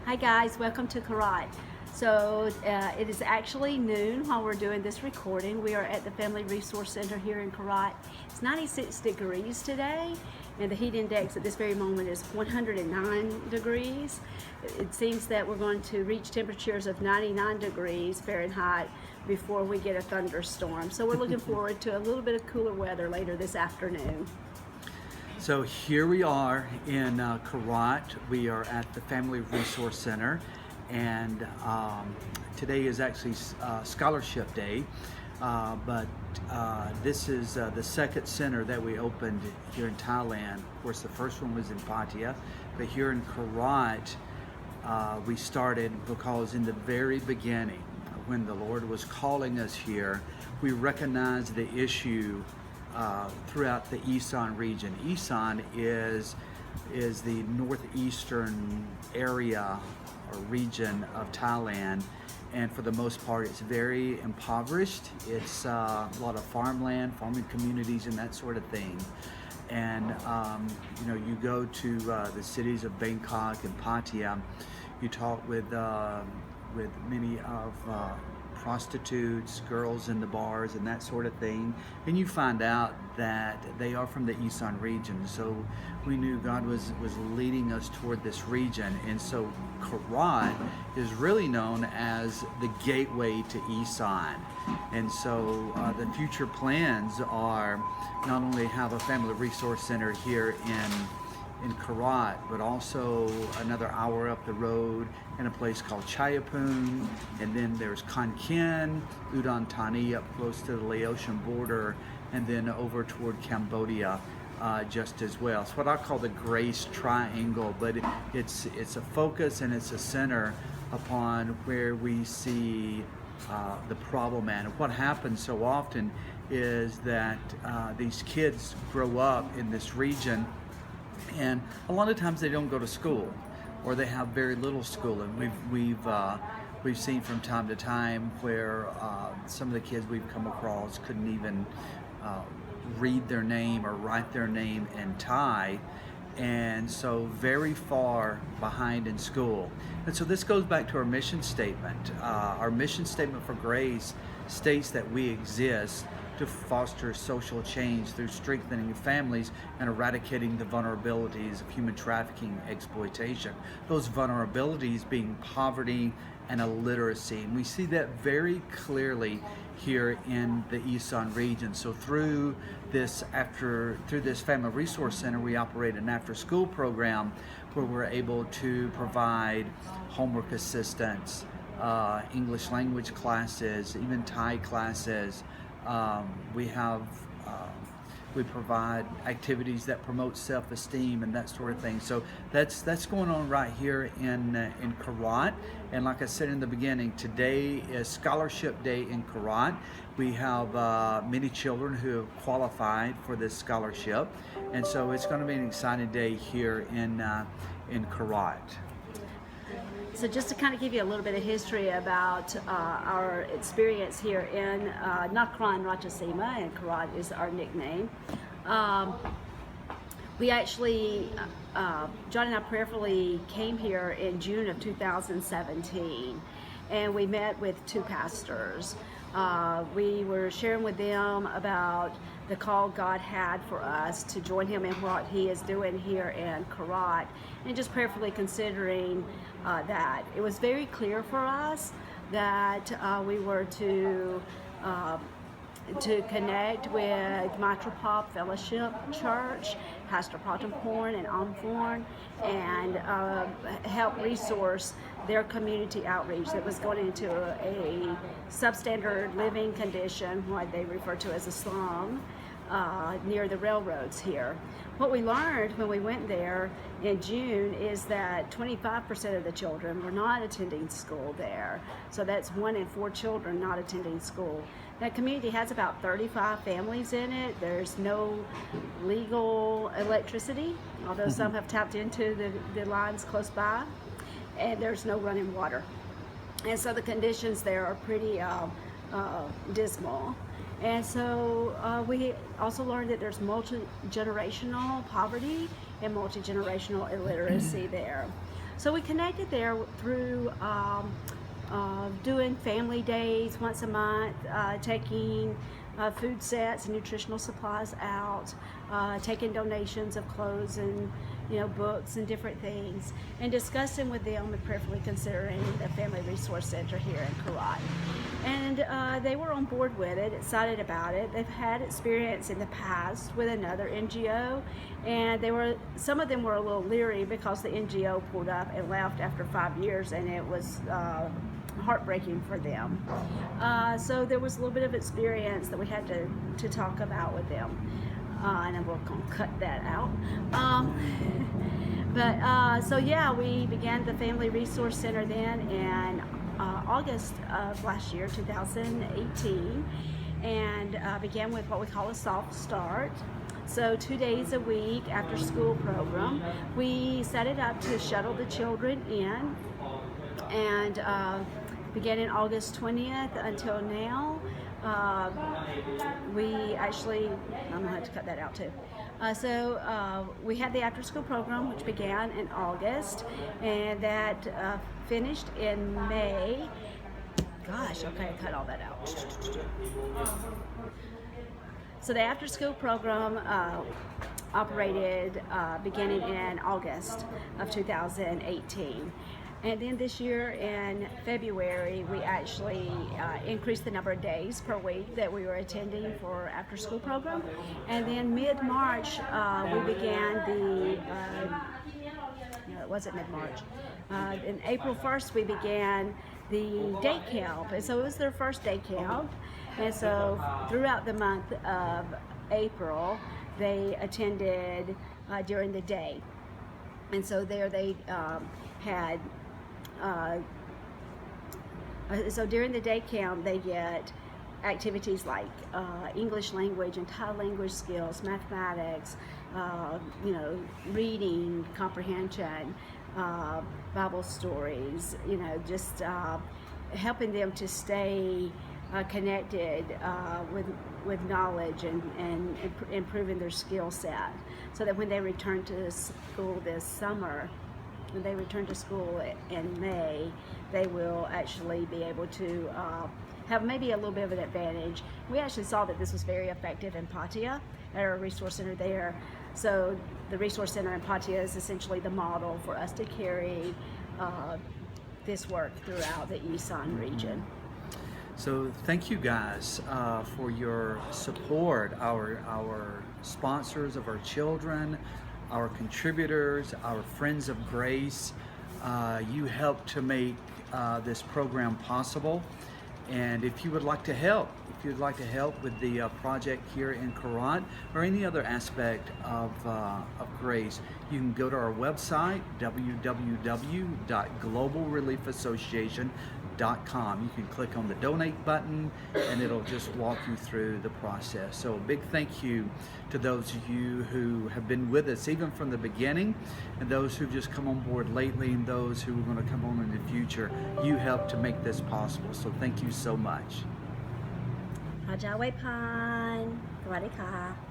Hi guys, welcome to Korat. So it is actually noon while we're doing this recording. We are at the Family Resource Center here in Korat. It's 96 degrees today and the heat index at this very moment is 109 degrees. It seems that we're going to reach temperatures of 99 degrees Fahrenheit before we get a thunderstorm. So we're looking forward to a little bit of cooler weather later this afternoon. So here we are in Korat. We are at the Family Resource Center, and today is actually Scholarship Day, but this is the second center that we opened here in Thailand. Of course, the first one was in Pattaya, but here in Korat, we started because in the very beginning, when the Lord was calling us here, we recognized the issue throughout the Isan region. Isan is the northeastern area or region of Thailand, and for the most part it's very impoverished. It's a lot of farmland, farming communities and that sort of thing. And you go to the cities of Bangkok and Pattaya, you talk with many of prostitutes, girls in the bars and that sort of thing, and you find out that they are from the Isan region. So we knew God was leading us toward this region, and so Korat is really known as the gateway to Isan. And so the future plans are not only have a family resource center here in Korat, but also another hour up the road in a place called Chayapun, and then there's Khon Kaen, Udon Thani up close to the Laotian border, and then over toward Cambodia just as well. It's what I call the GRACE Triangle, but it's a focus and it's a center upon where we see the problem. And what happens so often is that these kids grow up in this region, and a lot of times they don't go to school, or they have very little schooling. We've seen from time to time where some of the kids we've come across couldn't even read their name or write their name in Thai, and so very far behind in school. And so this goes back to our mission statement. Our mission statement for GRACE states that we exist to foster social change through strengthening families and eradicating the vulnerabilities of human trafficking exploitation. Those vulnerabilities being poverty and illiteracy. And we see that very clearly here in the Isan region. So through this Family Resource Center, we operate an after-school program where we're able to provide homework assistance, English language classes, even Thai classes. We provide activities that promote self-esteem and that sort of thing. So that's going on right here in Korat. And like I said in the beginning, today is Scholarship Day in Korat. We have many children who have qualified for this scholarship, and so it's going to be an exciting day here in Korat. So just to kind of give you a little bit of history about our experience here in Nakhon Ratchasima, and Korat is our nickname. We actually, John and I prayerfully came here in June of 2017, and we met with two pastors. We were sharing with them about the call God had for us to join Him in what He is doing here in Korat, and just prayerfully considering that. It was very clear for us that we were to connect with Matropop Fellowship Church, Pastor Pratamporn and Amporn, and help resource their community outreach that was going into a substandard living condition, what they refer to as a slum, near the railroads here. What we learned when we went there in June is that 25% of the children were not attending school there. So that's 1 in 4 children not attending school. That community has about 35 families in it. There's no legal electricity, although some have tapped into the lines close by, and there's no running water. And so the conditions there are pretty dismal. And so we also learned that there's multi-generational poverty and multi-generational illiteracy there. So we connected there through doing family days once a month, taking food sets and nutritional supplies out, taking donations of clothes and books and different things, and discussing with them and prayerfully considering the Family Resource Center here in Korat. And they were on board with it, excited about it. They've had experience in the past with another NGO, and some of them were a little leery because the NGO pulled up and left after 5 years, and it was heartbreaking for them. So there was a little bit of experience that we had to talk about with them. And I'm going to cut that out. So yeah, we began the Family Resource Center then in August of last year, 2018, and began with what we call a soft start. So 2 days a week after school program. We set it up to shuttle the children in, and beginning August 20th until now, we actually, I'm gonna have to cut that out too. We had the after school program, which began in August, and that finished in May. Gosh, okay, I cut all that out. So the after school program operated beginning in August of 2018. And then this year in February, we actually increased the number of days per week that we were attending for after school program. And then mid-March, we began it wasn't mid-March. In April 1st, we began the day camp. And so it was their first day camp. And so throughout the month of April, they attended during the day. And so there they had so during the day camp, they get activities like English language and Thai language skills, mathematics, reading comprehension, Bible stories, just helping them to stay connected with knowledge and improving their skill set, so that when they return to school this summer, when they return to school in May, they will actually be able to have maybe a little bit of an advantage. We actually saw that this was very effective in Pattaya at our resource center there. So the resource center in Pattaya is essentially the model for us to carry this work throughout the Isan region. So thank you guys for your support, our sponsors of our children, our contributors, our friends of Grace. You helped to make this program possible. And if you would like to help, with the project here in Korat or any other aspect of Grace, you can go to our website, www.globalreliefassociation.com. You can click on the donate button and it'll just walk you through the process. So a big thank you to those of you who have been with us even from the beginning, and those who've just come on board lately, and those who are going to come on in the future. You helped to make this possible, so thank you so much. พระเจ้าไว้พานสวัสดีค่ะ